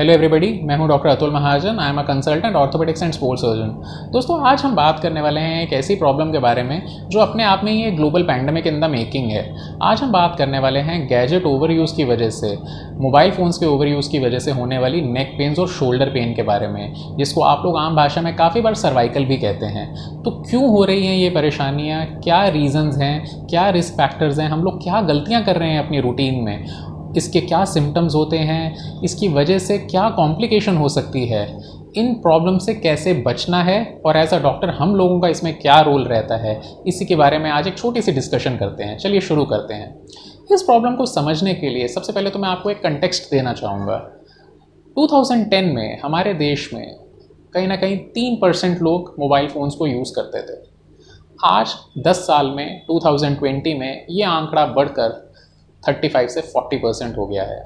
Hello everybody, मैं हूं doctor Atul Mahajan. I am a consultant orthopaedics and sports surgeon. दोस्तों, आज हम बात करने वाले हैं एक ऐसी प्रॉब्लम के बारे में जो अपने आप में ही एक global pandemic in the making है। आज हम बात करने वाले हैं गैजेट ओवर यूज़ की वजह से, मोबाइल फ़ोन्स के ओवर यूज़ की वजह से होने वाली नेक पेन्स और शोल्डर पेन के बारे में, जिसको आप लोग आम भाषा में काफ़ी बार सर्वाइकल भी कहते हैं। तो क्यों हो रही हैं ये परेशानियाँ, क्या रीज़न्स हैं, क्या रिस्क फैक्टर्स हैं, हम लोग क्या गलतियाँ कर रहे हैं अपनी रूटीन में, इसके क्या सिम्टम्स होते हैं, इसकी वजह से क्या कॉम्प्लिकेशन हो सकती है, इन प्रॉब्लम से कैसे बचना है और एज अ डॉक्टर हम लोगों का इसमें क्या रोल रहता है, इसी के बारे में आज एक छोटी सी डिस्कशन करते हैं। चलिए शुरू करते हैं। इस प्रॉब्लम को समझने के लिए सबसे पहले तो मैं आपको एक कंटेक्स्ट देना चाहूँगा। 2010 में हमारे देश में कहीं ना कहीं 3% लोग मोबाइल फ़ोन्स को यूज़ करते थे। आज 10 साल में 2020 में ये आंकड़ा बढ़कर 35 से 40% हो गया है।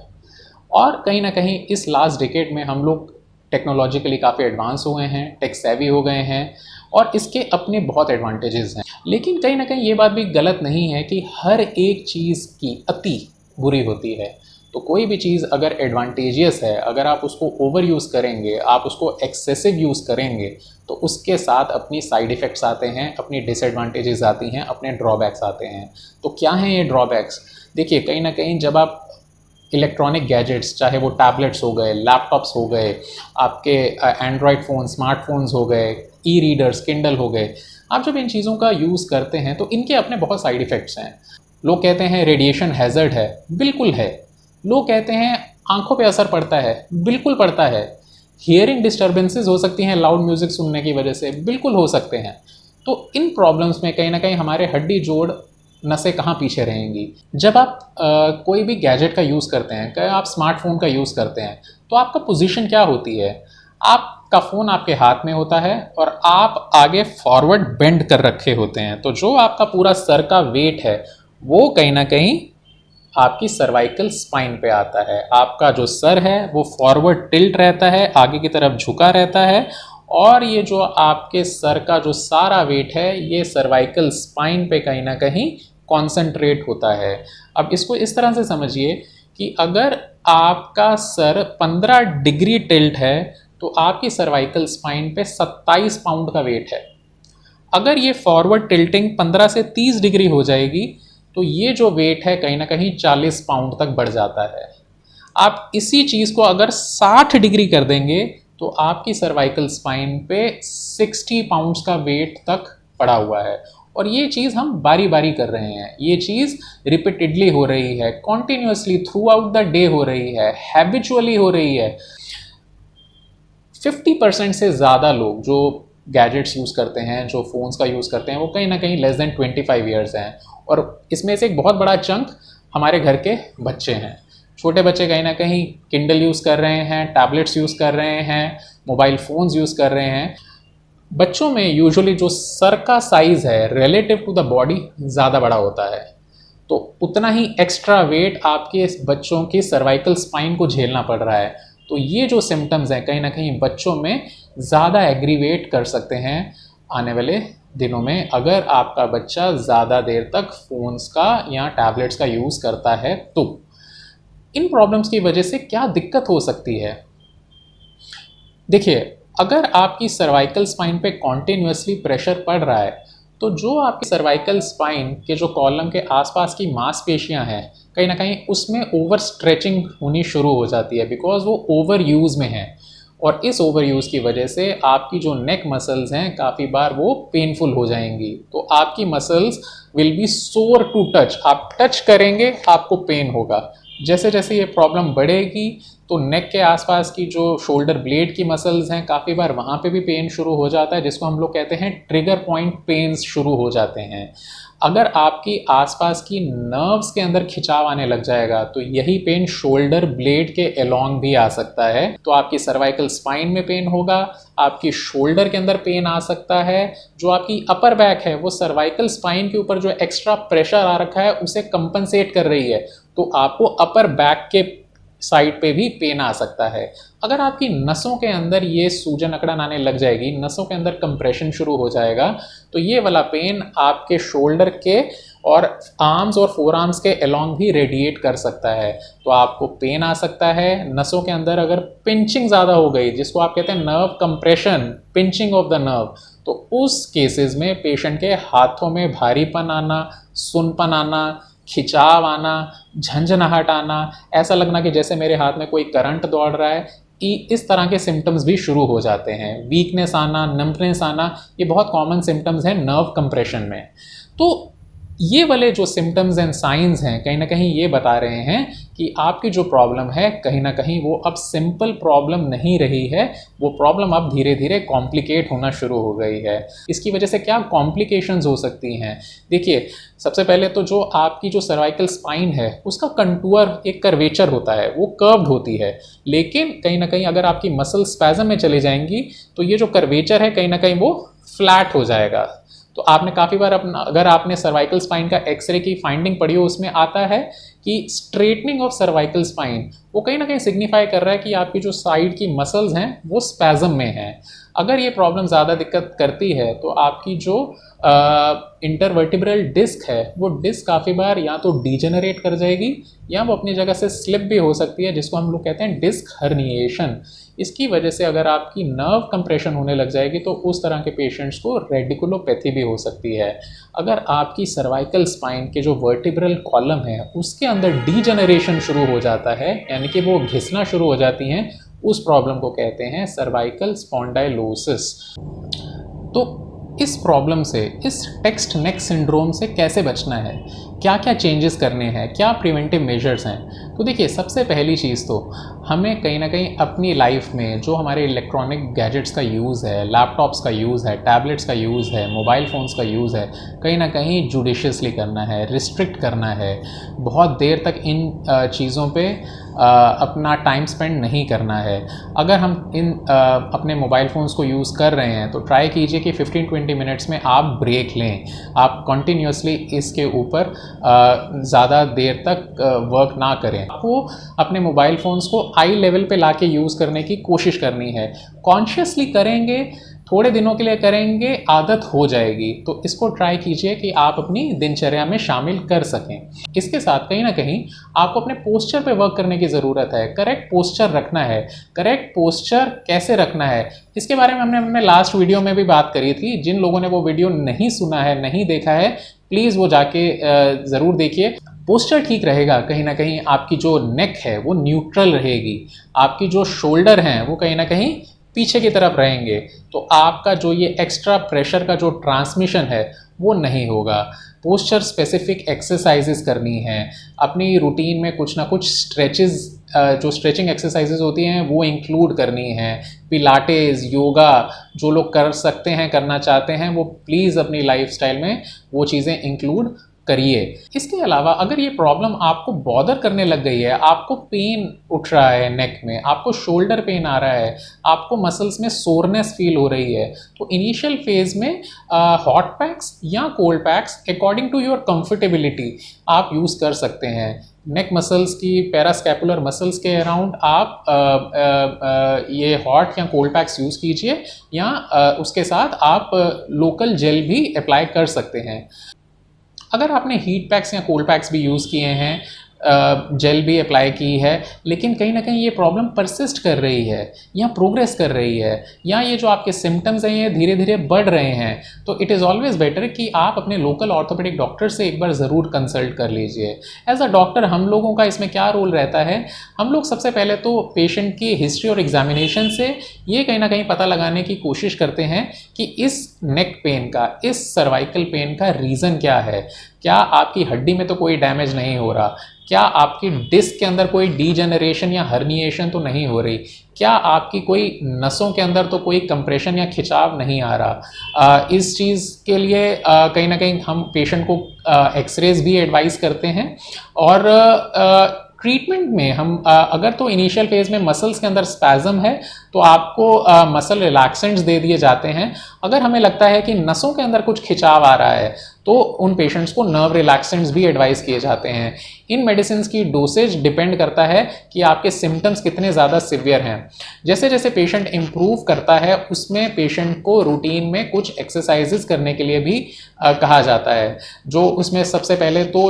और कहीं ना कहीं इस लास्ट डिकेड में हम लोग टेक्नोलॉजिकली काफ़ी एडवांस हुए हैं, टेक सेवी हो गए हैं और इसके अपने बहुत एडवांटेजेस हैं। लेकिन कहीं ना कहीं ये बात भी गलत नहीं है कि हर एक चीज़ की अति बुरी होती है। तो कोई भी चीज़ अगर एडवांटेजियस है, अगर आप उसको ओवर यूज़ करेंगे, आप उसको एक्सेसिव यूज़ करेंगे, तो उसके साथ अपनी साइड इफ़ेक्ट्स आते हैं, अपनी डिसएडवांटेजेस आती हैं, अपने ड्रॉबैक्स आते हैं। तो क्या हैं ये ड्रॉबैक्स? देखिए, कहीं ना कहीं जब आप इलेक्ट्रॉनिक गैजेट्स, चाहे वो टैबलेट्स हो गए, लैपटॉप्स हो गए, आपके एंड्रॉयड फ़ोन, स्मार्टफोन्स हो गए, ई रीडर्स, किंडल हो गए, आप जब इन चीज़ों का यूज़ करते हैं तो इनके अपने बहुत साइड इफ़ेक्ट्स हैं। लोग कहते हैं रेडिएशन हैज़र्ड है, बिल्कुल है। लोग कहते हैं आंखों पे असर पड़ता है, बिल्कुल पड़ता है। हियरिंग डिस्टर्बेंसेस हो सकती हैं लाउड म्यूज़िक सुनने की वजह से, बिल्कुल हो सकते हैं। तो इन प्रॉब्लम्स में कहीं ना कहीं हमारे हड्डी जोड़ नसें कहाँ पीछे रहेंगी। जब आप कोई भी गैजेट का यूज़ करते हैं, क्या आप स्मार्टफोन का यूज़ करते हैं, तो आपका पोजीशन क्या होती है? आपका फ़ोन आपके हाथ में होता है और आप आगे फॉरवर्ड बेंड कर रखे होते हैं। तो जो आपका पूरा सर का वेट है वो कहीं ना कहीं आपकी सर्वाइकल स्पाइन पे आता है। आपका जो सर है वो फॉरवर्ड टिल्ट रहता है, आगे की तरफ झुका रहता है और ये जो आपके सर का जो सारा वेट है ये सर्वाइकल स्पाइन पे कहीं ना कहीं कॉन्सेंट्रेट होता है। अब इसको इस तरह से समझिए कि अगर आपका सर 15 डिग्री टिल्ट है तो आपकी सर्वाइकल स्पाइन पे 27 पाउंड का वेट है। अगर ये फॉरवर्ड टिल्टिंग 15 से 30 डिग्री हो जाएगी तो ये जो वेट है कहीं ना कहीं 40 पाउंड तक बढ़ जाता है। आप इसी चीज़ को अगर 60 डिग्री कर देंगे तो आपकी सर्वाइकल स्पाइन पे 60 पाउंड्स का वेट तक पड़ा हुआ है। और ये चीज़ हम बारी बारी कर रहे हैं, ये चीज़ रिपीटेडली हो रही है, continuously through out the day हो रही है, हैबिचुअली हो रही है। 50% से ज़्यादा लोग जो गैजेट्स यूज़ करते हैं, जो फ़ोन्स का यूज़ करते हैं, वो कहीं ना कहीं लेस देन 25 ईयर्स हैं। और इसमें से एक बहुत बड़ा चंक हमारे घर के बच्चे हैं। छोटे बच्चे कहीं ना कहीं किंडल यूज़ कर रहे हैं, टैबलेट्स यूज़ कर रहे हैं, मोबाइल फ़ोन्स यूज़ कर रहे हैं। बच्चों में यूजुअली जो सर का साइज़ है रिलेटिव टू द बॉडी ज़्यादा बड़ा होता है, तो उतना ही एक्स्ट्रा वेट आपके बच्चों की सर्वाइकल स्पाइन को झेलना पड़ रहा है। तो ये जो सिम्टम्स हैं कहीं ना कहीं बच्चों में ज़्यादा एग्रीवेट कर सकते हैं आने वाले दिनों में, अगर आपका बच्चा ज़्यादा देर तक फ़ोन्स का या टैबलेट्स का यूज़ करता है। तो इन प्रॉब्लम्स की वजह से क्या दिक्कत हो सकती है? देखिए, अगर आपकी सर्वाइकल स्पाइन पे कॉन्टिन्यूसली प्रेशर पड़ रहा है तो जो आपकी सर्वाइकल स्पाइन के जो कॉलम के आसपास की मांसपेशियां हैं कहीं ना कहीं उसमें ओवर स्ट्रेचिंग होनी शुरू हो जाती है, बिकॉज वो ओवर यूज़ में है। और इस ओवर यूज़ की वजह से आपकी जो नेक मसल्स हैं काफ़ी बार वो पेनफुल हो जाएंगी। तो आपकी मसल्स विल बी सोर टू टच, आप टच करेंगे आपको पेन होगा। जैसे जैसे ये प्रॉब्लम बढ़ेगी तो नेक के आसपास की जो शोल्डर ब्लेड की मसल्स हैं काफ़ी बार वहाँ पे भी पेन शुरू हो जाता है, जिसको हम लोग कहते हैं ट्रिगर पॉइंट पेन्स शुरू हो जाते हैं। अगर आपकी आसपास की नर्व्स के अंदर खिंचाव आने लग जाएगा तो यही पेन शोल्डर ब्लेड के अलोंग भी आ सकता है। तो आपकी सर्वाइकल स्पाइन में पेन होगा, आपकी शोल्डर के अंदर पेन आ सकता है। जो आपकी अपर बैक है वो सर्वाइकल स्पाइन के ऊपर जो एक्स्ट्रा प्रेशर आ रखा है उसे कंपनसेट कर रही है, तो आपको अपर बैक के साइड पे भी पेन आ सकता है। अगर आपकी नसों के अंदर ये सूजन अकड़न आने लग जाएगी, नसों के अंदर कंप्रेशन शुरू हो जाएगा, तो ये वाला पेन आपके शोल्डर के और आर्म्स और फोर आर्म्स के अलोंग भी रेडिएट कर सकता है। तो आपको पेन आ सकता है नसों के अंदर, अगर पिंचिंग ज़्यादा हो गई, जिसको आप कहते हैं nerve compression, pinching of the nerve, तो उस केसेस में पेशेंट के हाथों में भारीपन आना, सुनपन आना, खिंचाव आना, झंझनाहट आना, ऐसा लगना कि जैसे मेरे हाथ में कोई करंट दौड़ रहा है, इस तरह के सिम्टम्स भी शुरू हो जाते हैं। वीकनेस आना, नम्बनेस आना, ये बहुत कॉमन सिम्टम्स हैं नर्व कंप्रेशन में। तो ये वाले जो सिम्टम्स एंड साइंस हैं कहीं ना कहीं ये बता रहे हैं कि आपकी जो प्रॉब्लम है कहीं ना कहीं वो अब सिंपल प्रॉब्लम नहीं रही है, वो प्रॉब्लम अब धीरे धीरे कॉम्प्लिकेट होना शुरू हो गई है। इसकी वजह से क्या कॉम्प्लिकेशंस हो सकती हैं? देखिए, सबसे पहले तो जो आपकी जो सर्वाइकल स्पाइन है उसका कंटूर एक कर्वेचर होता है, वो कर्व्ड होती है, लेकिन कहीं ना कहीं अगर आपकी मसल स्पैज़म में चली जाएंगी तो ये जो कर्वेचर है कहीं ना कहीं वो फ्लैट हो जाएगा। तो आपने काफ़ी बार अगर आपने सर्वाइकल स्पाइन का एक्सरे की फाइंडिंग पढ़ी हो, उसमें आता है कि स्ट्रेटनिंग ऑफ सर्वाइकल स्पाइन वो कहीं ना कहीं सिग्निफाई कर रहा है कि आपकी जो साइड की मसल्स हैं वो स्पैज़म में हैं। अगर ये प्रॉब्लम ज़्यादा दिक्कत करती है तो आपकी जो इंटरवर्टिब्रल डिस्क है वो डिस्क काफ़ी बार या तो डीजेनरेट कर जाएगी या वो अपनी जगह से स्लिप भी हो सकती है, जिसको हम लोग कहते हैं डिस्क हर्निएशन। इसकी वजह से अगर आपकी नर्व कंप्रेशन होने लग जाएगी तो उस तरह के पेशेंट्स को रेडिकुलोपैथी भी हो सकती है। अगर आपकी सर्वाइकल स्पाइन के जो वर्टिब्रल कॉलम है उसके अंदर डीजेनरेशन शुरू हो जाता है, यानी कि वो घिसना शुरू हो जाती हैं, उस प्रॉब्लम को कहते हैं सर्वाइकल स्पॉन्डाइलोसिस। तो इस प्रॉब्लम से, इस टेक्स्ट नेक सिंड्रोम से कैसे बचना है, क्या क्या चेंजेस करने हैं, क्या प्रिवेंटिव मेजर्स हैं? तो देखिए, सबसे पहली चीज़ तो हमें कहीं ना कहीं अपनी लाइफ में जो हमारे इलेक्ट्रॉनिक गैजेट्स का यूज़ है, लैपटॉप्स का यूज़ है, टैबलेट्स का यूज़ है, मोबाइल फ़ोन्स का यूज़ है, कहीं ना कहीं जुडिशियसली करना है, रिस्ट्रिक्ट करना है। बहुत देर तक इन चीज़ों पे अपना टाइम स्पेंड नहीं करना है। अगर हम अपने मोबाइल फ़ोन्स को यूज़ कर रहे हैं तो ट्राई कीजिए कि 15-20 मिनट्स में आप ब्रेक लें, आप कंटिन्यूसली इसके ऊपर ज़्यादा देर तक वर्क ना करें। आपको अपने मोबाइल फ़ोन्स को आई लेवल पे लाके यूज़ करने की कोशिश करनी है। कॉन्शियसली करेंगे, थोड़े दिनों के लिए करेंगे, आदत हो जाएगी। तो इसको ट्राई कीजिए कि आप अपनी दिनचर्या में शामिल कर सकें। इसके साथ कहीं ना कहीं आपको अपने पोस्चर पे वर्क करने की ज़रूरत है। करेक्ट पोस्चर रखना है। करेक्ट पोस्चर कैसे रखना है, इसके बारे में हमने अपने लास्ट वीडियो में भी बात करी थी। जिन लोगों ने वो वीडियो नहीं सुना है, नहीं देखा है, प्लीज़ वो जाके ज़रूर देखिए। पोस्चर ठीक रहेगा, कहीं ना कहीं आपकी जो नेक है वो न्यूट्रल रहेगी, आपकी जो शोल्डर हैं वो कहीं ना कहीं पीछे की तरफ रहेंगे, तो आपका जो ये एक्स्ट्रा प्रेशर का जो ट्रांसमिशन है वो नहीं होगा। पोस्चर स्पेसिफिक एक्सरसाइजेस करनी है, अपनी रूटीन में कुछ ना कुछ स्ट्रेचेस, जो स्ट्रेचिंग एक्सरसाइजेस होती हैं वो इंक्लूड करनी है। पिलाटेस, योगा जो लोग कर सकते हैं, करना चाहते हैं, वो प्लीज़ अपनी लाइफस्टाइल में वो चीज़ें इंक्लूड करिए। इसके अलावा अगर ये प्रॉब्लम आपको बॉदर करने लग गई है, आपको पेन उठ रहा है नेक में, आपको शोल्डर पेन आ रहा है, आपको मसल्स में सोरनेस फील हो रही है, तो इनिशियल फेज में हॉट पैक्स या cold packs according to your comfortability आप यूज़ कर सकते हैं। नेक मसल्स की, पैरास्कैपुलर मसल्स के अराउंड आप ये हॉट या कोल्ड पैक्स यूज़ कीजिए, या उसके साथ आप लोकल जेल भी अप्लाई कर सकते हैं। अगर आपने हीट पैक्स या कोल्ड पैक्स भी यूज़ किए हैं, जेल भी अप्लाई की है, लेकिन कहीं ना कहीं ये प्रॉब्लम परसिस्ट कर रही है या प्रोग्रेस कर रही है, या ये जो आपके सिम्टम्स हैं ये धीरे धीरे बढ़ रहे हैं, तो इट इज़ ऑलवेज बेटर कि आप अपने लोकल ऑर्थोपेडिक डॉक्टर से एक बार ज़रूर कंसल्ट कर लीजिए। एज अ डॉक्टर हम लोगों का इसमें क्या रोल रहता है, हम लोग सबसे पहले तो पेशेंट की हिस्ट्री और एग्जामिनेशन से ये कहीं ना कहीं पता लगाने की कोशिश करते हैं कि इस नेक पेन का, इस सर्वाइकल पेन का रीज़न क्या है। क्या आपकी हड्डी में तो कोई डैमेज नहीं हो रहा, क्या आपकी डिस्क के अंदर कोई डीजेनरेशन या हर्निएशन तो नहीं हो रही, क्या आपकी कोई नसों के अंदर तो कोई कंप्रेशन या खिंचाव नहीं आ रहा। इस चीज़ के लिए कहीं ना कहीं हम पेशेंट को एक्सरेज भी एडवाइस करते हैं। और ट्रीटमेंट में हम अगर तो इनिशियल फेज में मसल्स के अंदर स्पैज़म है तो आपको मसल रिलैक्सेंट्स दे दिए जाते हैं। अगर हमें लगता है कि नसों के अंदर कुछ खिंचाव आ रहा है तो उन पेशेंट्स को नर्व रिलैक्सेंट्स भी एडवाइस किए जाते हैं। इन मेडिसिन की डोसेज डिपेंड करता है कि आपके सिम्टम्स कितने ज़्यादा सिवियर हैं। जैसे जैसे पेशेंट इम्प्रूव करता है उसमें पेशेंट को रूटीन में कुछ एक्सरसाइजेज करने के लिए भी कहा जाता है, जो उसमें सबसे पहले तो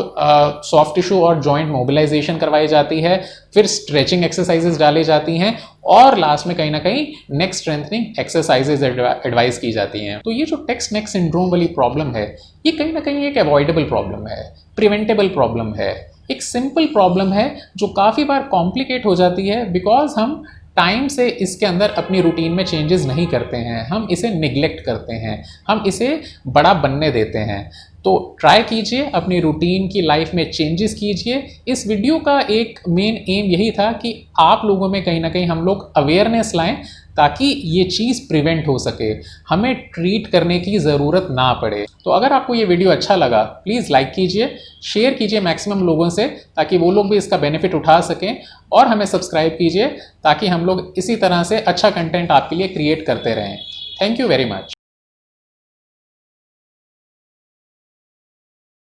सॉफ्ट टिश्यू और जॉइंट मोबिलाइजेशन करवाई जाती है, फिर स्ट्रेचिंग एक्सरसाइजेज डाली जाती हैं और लास्ट में कहीं ना कहीं नेक स्ट्रेंथनिंग एक्सरसाइजेज एडवाइस की जाती हैं। तो ये जो टेक्स्ट नेक सिंड्रोम वाली प्रॉब्लम है, ये कहीं ना कहीं एक अवॉइडेबल प्रॉब्लम है, प्रिवेंटेबल प्रॉब्लम है, एक सिंपल प्रॉब्लम है जो काफ़ी बार कॉम्प्लिकेट हो जाती है बिकॉज हम टाइम से इसके अंदर अपनी रूटीन में चेंजेस नहीं करते हैं, हम इसे निगलेक्ट करते हैं, हम इसे बड़ा बनने देते हैं। तो ट्राई कीजिए, अपनी रूटीन की लाइफ में चेंजेस कीजिए। इस वीडियो का एक मेन एम यही था कि आप लोगों में कहीं ना कहीं हम लोग अवेयरनेस लाएं ताकि ये चीज़ प्रिवेंट हो सके, हमें ट्रीट करने की ज़रूरत ना पड़े। तो अगर आपको ये वीडियो अच्छा लगा प्लीज़ लाइक कीजिए, शेयर कीजिए मैक्सिमम लोगों से ताकि वो लोग भी इसका बेनिफिट उठा सकें, और हमें सब्सक्राइब कीजिए ताकि हम लोग इसी तरह से अच्छा कंटेंट आपके लिए क्रिएट करते रहें। Thank you very much.